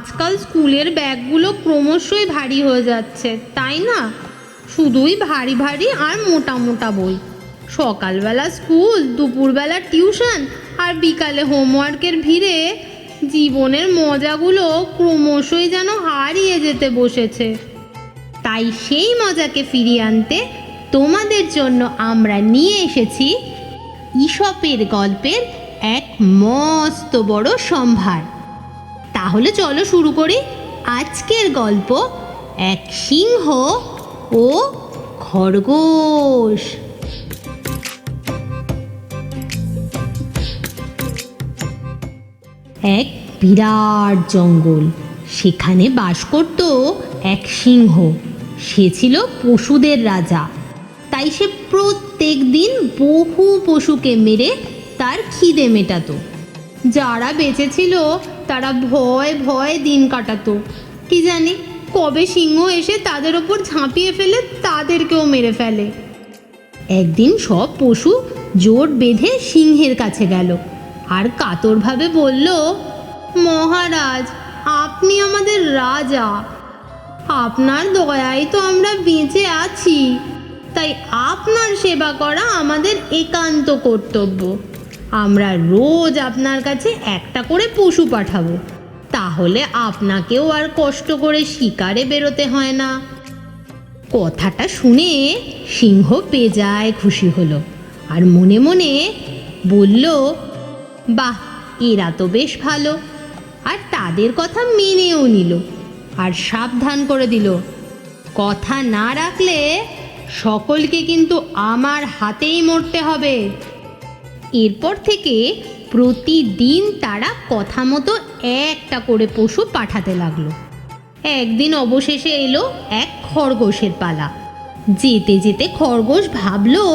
আজকাল স্কুলের ব্যাগগুলো ক্রমশই ভারী হয়ে যাচ্ছে, তাই না? শুধুই ভারী ভারী আর মোটা মোটা বই। সকালবেলা স্কুল, দুপুরবেলা টিউশন আর বিকালে হোমওয়ার্কের ভিড়ে জীবনের মজাগুলো ক্রমশই যেন হারিয়ে যেতে বসেছে। তাই সেই মজাকে ফিরিয়ে আনতে তোমাদের জন্য আমরা নিয়ে এসেছি ঈশপের গল্পের এক মস্ত বড় সম্ভার। তাহলে চলো শুরু করি আজকের গল্প, এক সিংহ ও খরগোশ। এক বিরাট জঙ্গল, সেখানে বাস করত এক সিংহ। সে ছিল পশুদের রাজা। তাই সে প্রত্যেক দিন বহু পশুকে মেরে তার খিদে মেটাতো। যারা বেঁচে ছিল তারা ভয় ভয়ে দিন কাটাতো। কি জানি কবে সিংহ এসে তাদের ওপর ঝাঁপিয়ে ফেলে তাদেরকেও মেরে ফেলে। একদিন সব পশু জোট বেঁধে সিংহের কাছে গেল আর কাতরভাবে বলল, মহারাজ, আপনি আমাদের রাজা। আপনার দয়ায় তো আমরা বেঁচে আছি। তাই আপনার সেবা করা আমাদের একান্ত কর্তব্য। আমরা রোজ আপনার কাছে একটা করে পশু পাঠাবো, তাহলে আপনাকেও আর কষ্ট করে শিকারে বেরোতে হয় না। কথাটা শুনে সিংহ বেজায় খুশি হলো আর মনে মনে বলল, বাহ, এরা তো বেশ ভালো। আর তাদের কথা মেনেও নিল আর সাবধান করে দিল, কথা না রাখলে সকলকে কিন্তু আমার হাতেই মরতে হবে। এরপর থেকে প্রতিদিন তারা কথা মতো একটা করে পশু পাঠাতে লাগলো। একদিন অবশেষে এলো এক খরগোশের পালা। যেতে যেতে খরগোশ ভাবলো,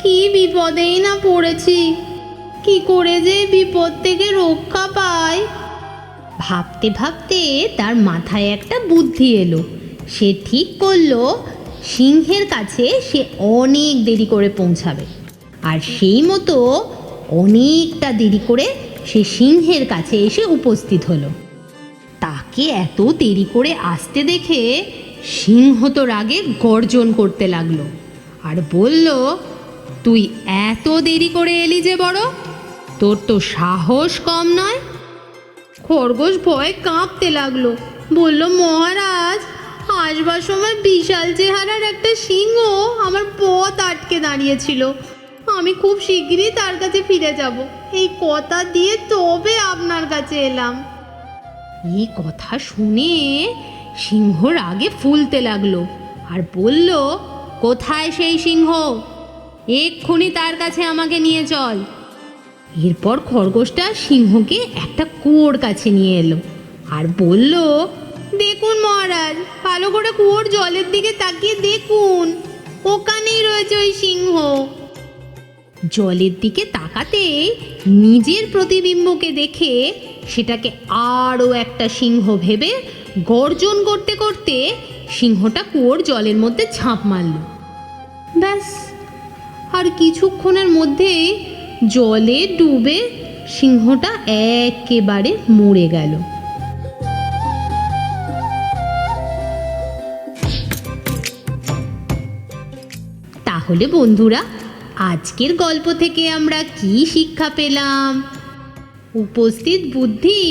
কি বিপদেই না পড়েছি, কি করে যে বিপদ থেকে রক্ষা পায়। ভাবতে ভাবতে তার মাথায় একটা বুদ্ধি এলো। সে ঠিক করলো সিংহের কাছে সে অনেক দেরি করে পৌঁছাবে। আর সেই মতো অনেকটা দেরি করে সে সিংহের কাছে এসে উপস্থিত হলো। তাকে এত দেরি করে আসতে দেখে সিংহ তো রাগে গর্জন করতে লাগলো আর বলল, তুই এত দেরি করে এলি যে বড়, তোর তো সাহস কম নয়। খরগোশ ভয়ে কাঁপতে লাগলো, বলল, মহারাজ, আসবার সময় বিশাল চেহারার একটা সিংহ আমার পথ আটকে দাঁড়িয়েছিল। আমি খুব শিগগিরই তার কাছে ফিরে যাব, এই কথা দিয়ে তবে আপনার কাছে এলাম। এই কথা শুনে সিংহ রাগে ফুলতে লাগলো আর বলল, কোথায় সেই সিংহ? এক্ষুনি তার কাছে আমাকে নিয়ে চল। এরপর খরগোশটা সিংহকে একটা কুয়োর কাছে নিয়ে এলো আর বলল, দেখুন মহারাজ, ভালো করে কুয়োর জলের দিকে তাকিয়ে দেখুন, ওখানেই রয়েছে ওই সিংহ। জলের দিকে তাকাতে নিজের প্রতিবিম্বকে দেখে সেটাকে আরও একটা সিংহ ভেবে গর্জন করতে করতে সিংহটা কুয়োর জলের মধ্যে ঝাঁপ মারল। ব্যাস, আর কিছুক্ষণের মধ্যেই জলে ডুবে সিংহটা একেবারে মরে গেল। তাহলে বন্ধুরা, আজকের গল্প থেকে আমরা কি শিক্ষা পেলাম? উপস্থিত বুদ্ধি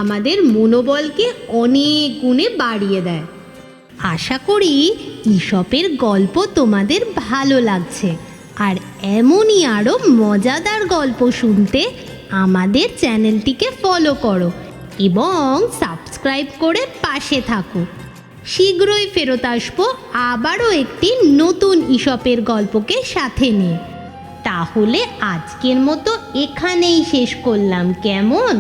আমাদের মনোবলকে অনেক গুণে বাড়িয়ে দেয়। আশা করি ঈশপের গল্প তোমাদের ভালো লাগছে। আর এমনই আরও মজাদার গল্প শুনতে আমাদের চ্যানেলটিকে ফলো করো এবং সাবস্ক্রাইব করে পাশে থাকো। শীঘ্রই ফেরত আসবো আবারও একটি নতুন ঈশপের গল্পকে সাথে নিয়ে। তাহলে আজকের মতো এখানেই শেষ করলাম, কেমন?